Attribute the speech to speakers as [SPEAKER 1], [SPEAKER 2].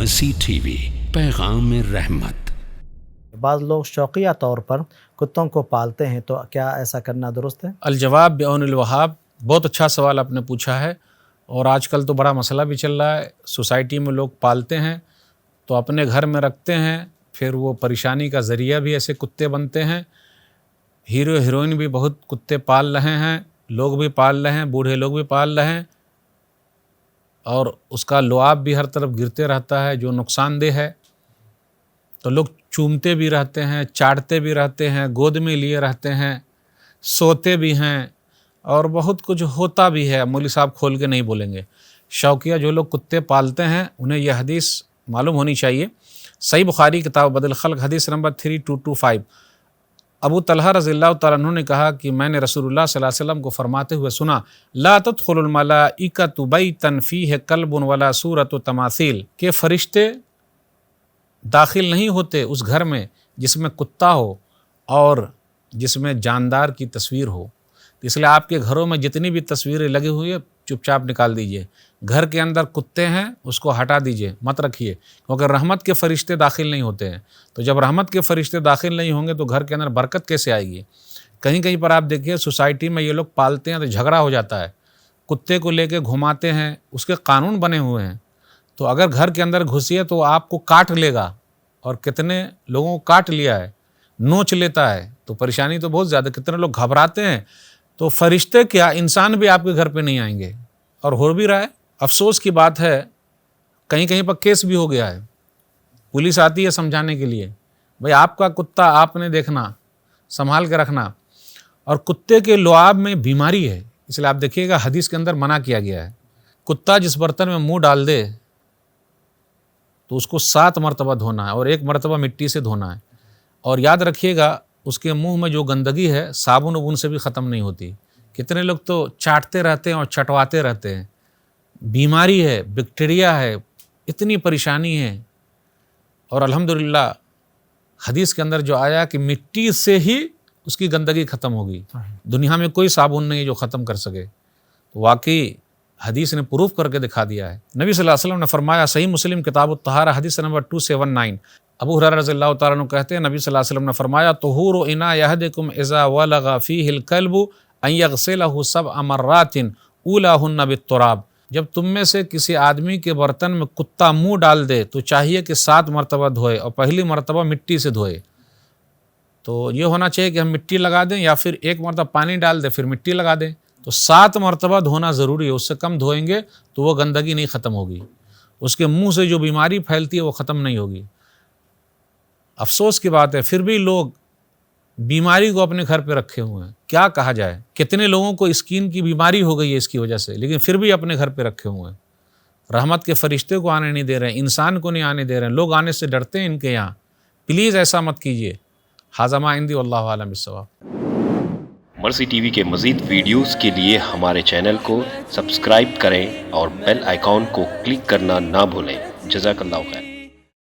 [SPEAKER 1] مرسی T V, پیغام رحمت۔
[SPEAKER 2] بعض لوگ شوقیہ طور پر کتوں کو پالتے ہیں، تو کیا ایسا کرنا درست ہے؟
[SPEAKER 3] الجواب بعون الوہاب، بہت اچھا سوال آپ نے پوچھا ہے، اور آج کل تو بڑا مسئلہ بھی چل رہا ہے۔ سوسائٹی میں لوگ پالتے ہیں تو اپنے گھر میں رکھتے ہیں، پھر وہ پریشانی کا ذریعہ بھی ایسے کتے بنتے ہیں۔ ہیرو ہیروئن بھی بہت کتے پال رہے ہیں، لوگ بھی پال رہے ہیں، بوڑھے لوگ بھی پال رہے ہیں، اور اس کا لعاب بھی ہر طرف گرتے رہتا ہے جو نقصان دہ ہے۔ تو لوگ چومتے بھی رہتے ہیں، چاٹتے بھی رہتے ہیں، گود میں لیے رہتے ہیں، سوتے بھی ہیں، اور بہت کچھ ہوتا بھی ہے۔ مولوی صاحب کھول کے نہیں بولیں گے۔ شوقیہ جو لوگ کتے پالتے ہیں انہیں یہ حدیث معلوم ہونی چاہیے۔ صحیح بخاری کتاب بدل خلق حدیث نمبر 3225، ابو طلحہ رضی اللہ تعالیٰ عنہ نے کہا کہ میں نے رسول اللہ صلی اللہ علیہ وسلم کو فرماتے ہوئے سنا، لا تدخل الملائکۃ بیتا فیہ کلب ولا صورۃ تماثیل، کہ فرشتے داخل نہیں ہوتے اس گھر میں جس میں کتا ہو اور جس میں جاندار کی تصویر ہو۔ اس لیے آپ کے گھروں میں جتنی بھی تصویریں لگی ہوئی ہیں چپ چاپ نکال دیجئے۔ گھر کے اندر کتے ہیں اس کو ہٹا دیجئے، مت رکھیے، کیونکہ رحمت کے فرشتے داخل نہیں ہوتے ہیں۔ تو جب رحمت کے فرشتے داخل نہیں ہوں گے تو گھر کے اندر برکت کیسے آئے گی؟ کہیں کہیں پر آپ دیکھیے سوسائٹی میں یہ لوگ پالتے ہیں تو جھگڑا ہو جاتا ہے، کتے کو لے کے گھماتے ہیں، اس کے قانون بنے ہوئے ہیں، تو اگر گھر کے اندر گھسیے تو آپ کو کاٹ لے گا، اور کتنے لوگوں کو کاٹ لیا ہے، نوچ لیتا ہے، تو پریشانی تو بہت زیادہ، کتنے لوگ گھبراتے ہیں۔ تو فرشتے کیا، انسان بھی آپ کے گھر پہ نہیں آئیں گے، اور ہو بھی رہا ہے۔ افسوس کی بات ہے کہیں کہیں پر کیس بھی ہو گیا ہے، پولیس آتی ہے سمجھانے کے لیے، بھئی آپ کا کتا آپ نے دیکھنا، سنبھال کے رکھنا۔ اور کتے کے لعاب میں بیماری ہے، اس لیے آپ دیکھیے گا حدیث کے اندر منع کیا گیا ہے، کتا جس برتن میں منہ ڈال دے تو اس کو 7 مرتبہ دھونا ہے، اور 1 مرتبہ مٹی سے دھونا ہے۔ اور یاد رکھیے گا اس کے منہ میں جو گندگی ہے صابن وبن سے بھی ختم نہیں ہوتی۔ کتنے لوگ تو چاٹتے رہتے ہیں اور چٹواتے رہتے ہیں، بیماری ہے، بیکٹیریا ہے، اتنی پریشانی ہے۔ اور الحمدللہ حدیث کے اندر جو آیا کہ مٹی سے ہی اس کی گندگی ختم ہوگی، دنیا میں کوئی صابن نہیں جو ختم کر سکے۔ تو واقعی حدیث نے پروف کر کے دکھا دیا ہے۔ نبی صلی اللہ علیہ وسلم نے فرمایا، صحیح مسلم کتاب الطہارہ حدیث نمبر 279، ابو ہریرہ رضی اللہ تعالیٰ عنہ کہتے ہیں نبی صلی اللہ علیہ وسلم نے فرمایا، طہور اناء احدکم اذا ولغ فیہ الکلب ان یغسلہ 7 مرات اولاہن بالتراب، جب تم میں سے کسی آدمی کے برتن میں کتا منہ ڈال دے تو چاہیے کہ 7 مرتبہ دھوئے، اور پہلی مرتبہ مٹی سے دھوئے۔ تو یہ ہونا چاہیے کہ ہم مٹی لگا دیں، یا پھر 1 مرتبہ پانی ڈال دیں پھر مٹی لگا دیں، تو 7 مرتبہ دھونا ضروری ہے۔ اس سے کم دھوئیں گے تو وہ گندگی نہیں ختم ہوگی، اس کے منہ سے جو بیماری پھیلتی ہے وہ ختم نہیں ہوگی۔ افسوس کی بات ہے پھر بھی لوگ بیماری کو اپنے گھر پہ رکھے ہوئے ہیں، کیا کہا جائے، کتنے لوگوں کو اسکن کی بیماری ہو گئی ہے اس کی وجہ سے، لیکن پھر بھی اپنے گھر پہ رکھے ہوئے ہیں۔ رحمت کے فرشتے کو آنے نہیں دے رہے ہیں، انسان کو نہیں آنے دے رہے ہیں، لوگ آنے سے ڈرتے ہیں ان کے یہاں۔ پلیز ایسا مت کیجیے۔ ھذا ما عندی واللہ اعلم بالصواب۔
[SPEAKER 4] مرسی ٹی وی کے مزید ویڈیوز کے لیے ہمارے چینل کو سبسکرائب کریں اور بیل آئیکن کو کلک کرنا نہ بھولیں۔ جزاک اللہ خیر۔